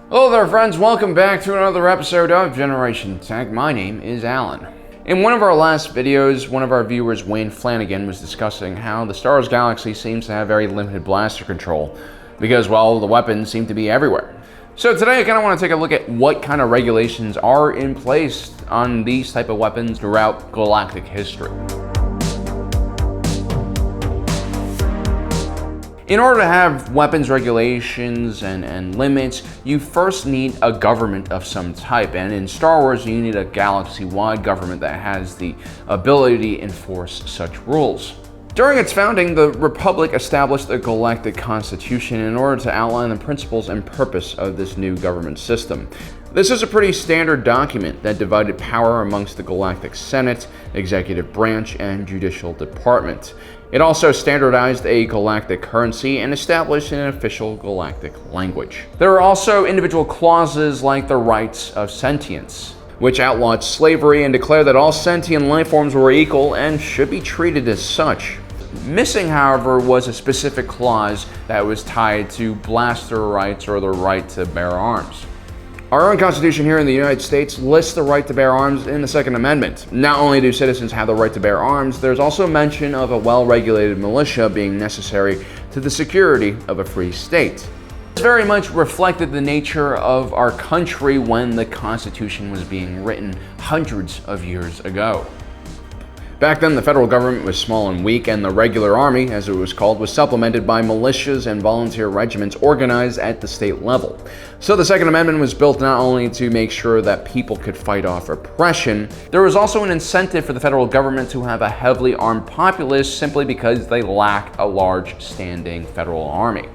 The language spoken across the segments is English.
Hello there friends, welcome back to another episode of Generation Tech. My name is Alan. In one of our last videos, one of our viewers, Wayne Flanagan, was discussing how the Star Wars galaxy seems to have very limited blaster control because, well, the weapons seem to be everywhere. So today I kind of want to take a look at what kind of regulations are in place on these type of weapons throughout galactic history. In order to have weapons regulations and limits, you first need a government of some type, and in Star Wars you need a galaxy-wide government that has the ability to enforce such rules. During its founding, the Republic established a galactic constitution in order to outline the principles and purpose of this new government system. This is a pretty standard document that divided power amongst the Galactic Senate, Executive Branch, and Judicial Department. It also standardized a galactic currency and established an official galactic language. There are also individual clauses like the rights of sentience, which outlawed slavery and declared that all sentient life forms were equal and should be treated as such. Missing, however, was a specific clause that was tied to blaster rights or the right to bear arms. Our own Constitution here in the United States lists the right to bear arms in the Second Amendment. Not only do citizens have the right to bear arms, there's also mention of a well-regulated militia being necessary to the security of a free state. This very much reflected the nature of our country when the Constitution was being written hundreds of years ago. Back then, the federal government was small and weak, and the regular army, as it was called, was supplemented by militias and volunteer regiments organized at the state level. So the Second Amendment was built not only to make sure that people could fight off oppression, there was also an incentive for the federal government to have a heavily armed populace simply because they lacked a large standing federal army.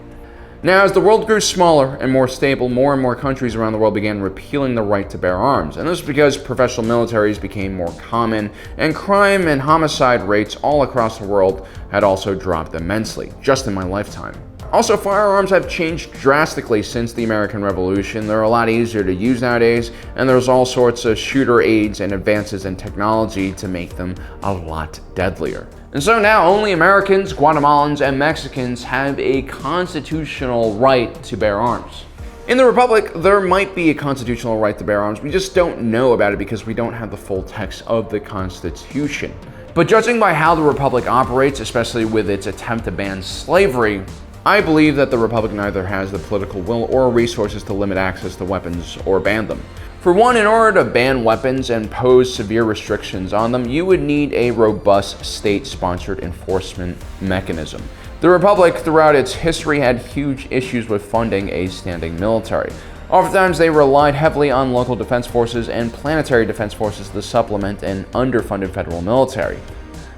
Now, as the world grew smaller and more stable, more and more countries around the world began repealing the right to bear arms. And this was because professional militaries became more common, and crime and homicide rates all across the world had also dropped immensely, just in my lifetime. Also, firearms have changed drastically since the American Revolution. They're a lot easier to use nowadays, and there's all sorts of shooter aids and advances in technology to make them a lot deadlier. And so now only Americans, Guatemalans, and Mexicans have a constitutional right to bear arms. In the Republic, there might be a constitutional right to bear arms. We just don't know about it because we don't have the full text of the Constitution. But judging by how the Republic operates, especially with its attempt to ban slavery, I believe that the Republic neither has the political will or resources to limit access to weapons or ban them. For one, in order to ban weapons and pose severe restrictions on them, you would need a robust state-sponsored enforcement mechanism. The Republic, throughout its history, had huge issues with funding a standing military. Oftentimes, they relied heavily on local defense forces and planetary defense forces to supplement an underfunded federal military.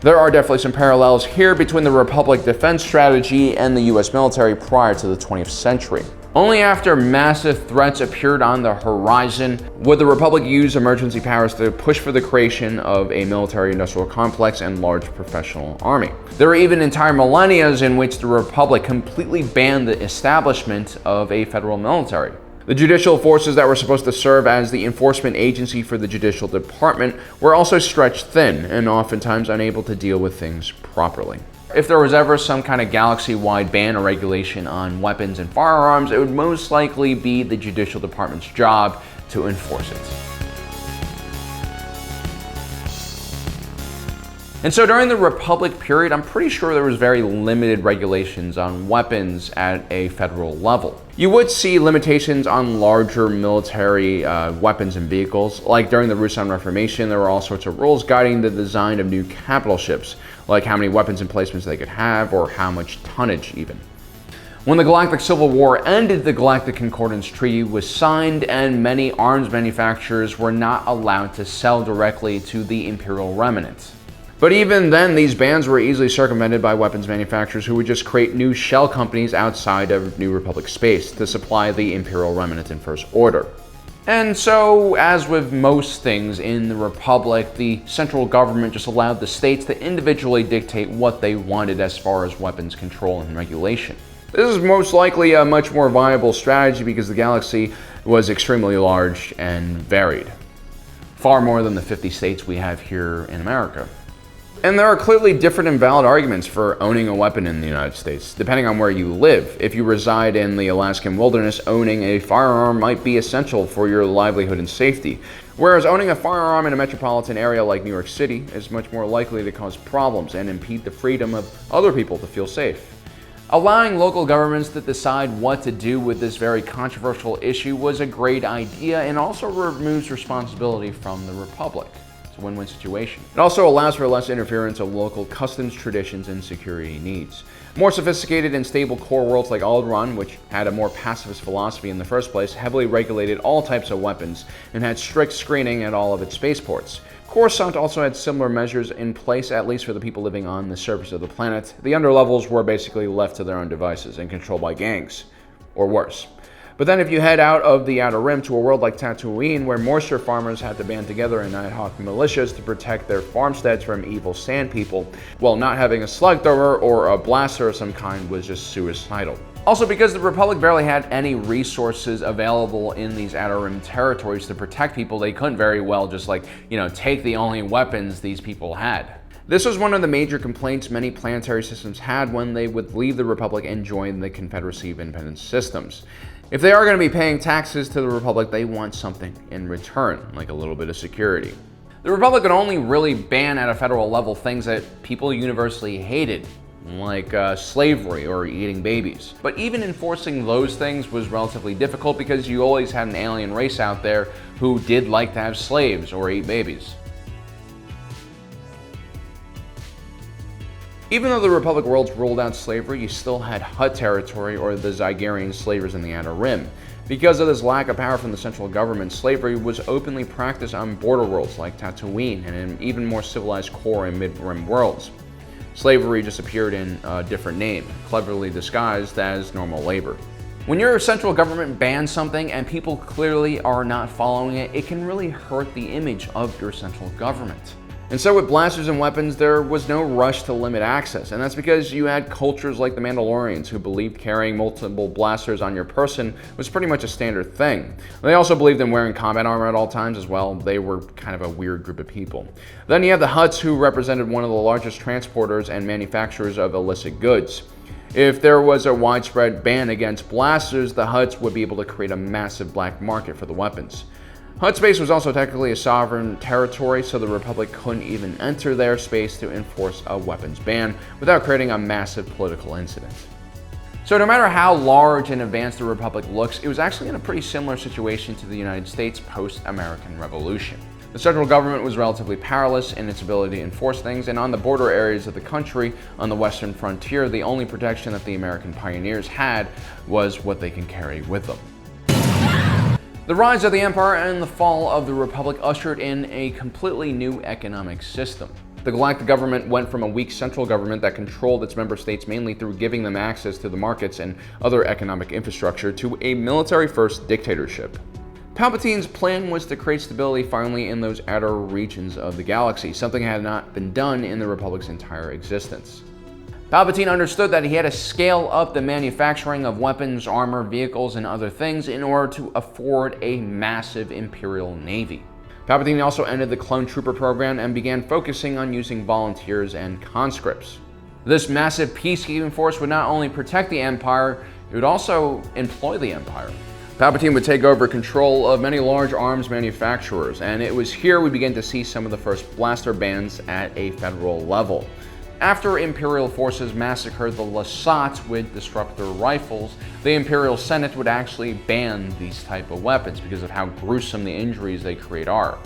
There are definitely some parallels here between the Republic defense strategy and the US military prior to the 20th century. Only after massive threats appeared on the horizon would the Republic use emergency powers to push for the creation of a military-industrial complex and large professional army. There were even entire millennia in which the Republic completely banned the establishment of a federal military. The judicial forces that were supposed to serve as the enforcement agency for the Judicial Department were also stretched thin and oftentimes unable to deal with things properly. If there was ever some kind of galaxy-wide ban or regulation on weapons and firearms, it would most likely be the Judicial Department's job to enforce it. And so during the Republic period, I'm pretty sure there was very limited regulations on weapons at a federal level. You would see limitations on larger military weapons and vehicles. Like during the Rusan Reformation, there were all sorts of rules guiding the design of new capital ships, like how many weapons emplacements they could have or how much tonnage even. When the Galactic Civil War ended, the Galactic Concordance Treaty was signed, and many arms manufacturers were not allowed to sell directly to the Imperial Remnant. But even then, these bans were easily circumvented by weapons manufacturers who would just create new shell companies outside of New Republic space to supply the Imperial Remnant in First Order. And so, as with most things in the Republic, the central government just allowed the states to individually dictate what they wanted as far as weapons control and regulation. This is most likely a much more viable strategy because the galaxy was extremely large and varied. Far more than the 50 states we have here in America. And there are clearly different and valid arguments for owning a weapon in the United States, depending on where you live. If you reside in the Alaskan wilderness, owning a firearm might be essential for your livelihood and safety, whereas owning a firearm in a metropolitan area like New York City is much more likely to cause problems and impede the freedom of other people to feel safe. Allowing local governments to decide what to do with this very controversial issue was a great idea and also removes responsibility from the Republic. It's a win-win situation. It also allows for less interference of local customs, traditions, and security needs. More sophisticated and stable core worlds like Alderaan, which had a more pacifist philosophy in the first place, heavily regulated all types of weapons and had strict screening at all of its spaceports. Coruscant also had similar measures in place, at least for the people living on the surface of the planet. The underlevels were basically left to their own devices and controlled by gangs, or worse. But then if you head out of the Outer Rim to a world like Tatooine, where moisture farmers had to band together in ad hoc militias to protect their farmsteads from evil sand people, well, not having a slug thrower or a blaster of some kind was just suicidal. Also, because the Republic barely had any resources available in these Outer Rim territories to protect people, they couldn't very well just take the only weapons these people had. This was one of the major complaints many planetary systems had when they would leave the Republic and join the Confederacy of Independent Systems. If they are going to be paying taxes to the Republic, they want something in return, like a little bit of security. The Republic could only really ban at a federal level things that people universally hated, like slavery or eating babies. But even enforcing those things was relatively difficult because you always had an alien race out there who did like to have slaves or eat babies. Even though the Republic worlds ruled out slavery, you still had Hutt territory or the Zygerian slavers in the Outer Rim. Because of this lack of power from the central government, slavery was openly practiced on border worlds like Tatooine and in even more civilized core and mid-rim worlds. Slavery just appeared in a different name, cleverly disguised as normal labor. When your central government bans something and people clearly are not following it, it can really hurt the image of your central government. And so with blasters and weapons, there was no rush to limit access, and that's because you had cultures like the Mandalorians who believed carrying multiple blasters on your person was pretty much a standard thing. They also believed in wearing combat armor at all times as well. They were kind of a weird group of people. Then you have the Hutts, who represented one of the largest transporters and manufacturers of illicit goods. If there was a widespread ban against blasters, the Hutts would be able to create a massive black market for the weapons. Hutt space was also technically a sovereign territory, so the Republic couldn't even enter their space to enforce a weapons ban without creating a massive political incident. So no matter how large and advanced the Republic looks, it was actually in a pretty similar situation to the United States post-American Revolution. The central government was relatively powerless in its ability to enforce things, and on the border areas of the country, on the western frontier, the only protection that the American pioneers had was what they can carry with them. The rise of the Empire and the fall of the Republic ushered in a completely new economic system. The galactic government went from a weak central government that controlled its member states mainly through giving them access to the markets and other economic infrastructure to a military-first dictatorship. Palpatine's plan was to create stability finally in those outer regions of the galaxy, something that had not been done in the Republic's entire existence. Palpatine understood that he had to scale up the manufacturing of weapons, armor, vehicles, and other things in order to afford a massive Imperial Navy. Palpatine also ended the clone trooper program and began focusing on using volunteers and conscripts. This massive peacekeeping force would not only protect the Empire, it would also employ the Empire. Palpatine would take over control of many large arms manufacturers, and it was here we began to see some of the first blaster bans at a federal level. After Imperial forces massacred the Lasat with disruptor rifles, the Imperial Senate would actually ban these type of weapons because of how gruesome the injuries they create are.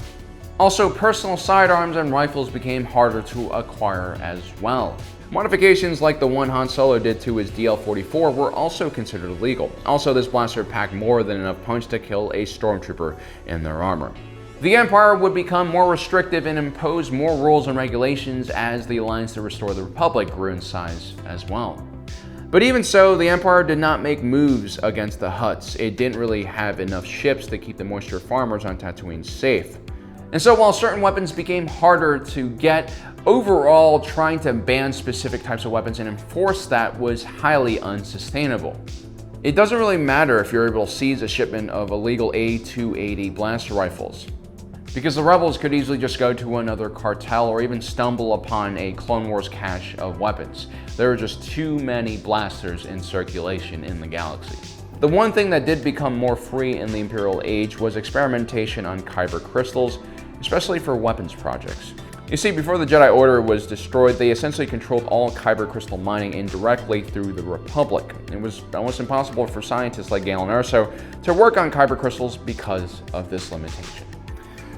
Also, personal sidearms and rifles became harder to acquire as well. Modifications like the one Han Solo did to his DL-44 were also considered illegal. Also, this blaster packed more than enough punch to kill a stormtrooper in their armor. The Empire would become more restrictive and impose more rules and regulations as the Alliance to Restore the Republic grew in size as well. But even so, the Empire did not make moves against the Hutts. It didn't really have enough ships to keep the moisture farmers on Tatooine safe. And so while certain weapons became harder to get, overall trying to ban specific types of weapons and enforce that was highly unsustainable. It doesn't really matter if you're able to seize a shipment of illegal A280 blaster rifles. because the rebels could easily just go to another cartel or even stumble upon a Clone Wars cache of weapons. There were just too many blasters in circulation in the galaxy. The one thing that did become more free in the Imperial Age was experimentation on kyber crystals, especially for weapons projects. You see, before the Jedi Order was destroyed, they essentially controlled all kyber crystal mining indirectly through the Republic. It was almost impossible for scientists like Galen Erso to work on kyber crystals because of this limitation.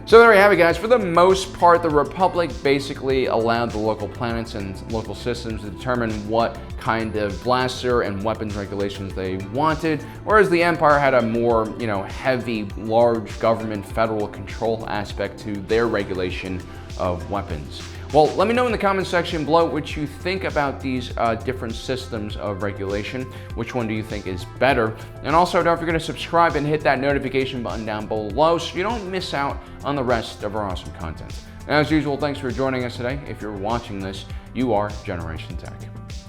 So there you have it, guys. For the most part, the Republic basically allowed the local planets and local systems to determine what kind of blaster and weapons regulations they wanted, whereas the Empire had a more, heavy, large government federal control aspect to their regulation of weapons. Well, let me know in the comment section below what you think about these different systems of regulation. Which one do you think is better? And also, don't forget to subscribe and hit that notification button down below so you don't miss out on the rest of our awesome content. And as usual, thanks for joining us today. If you're watching this, you are Generation Tech.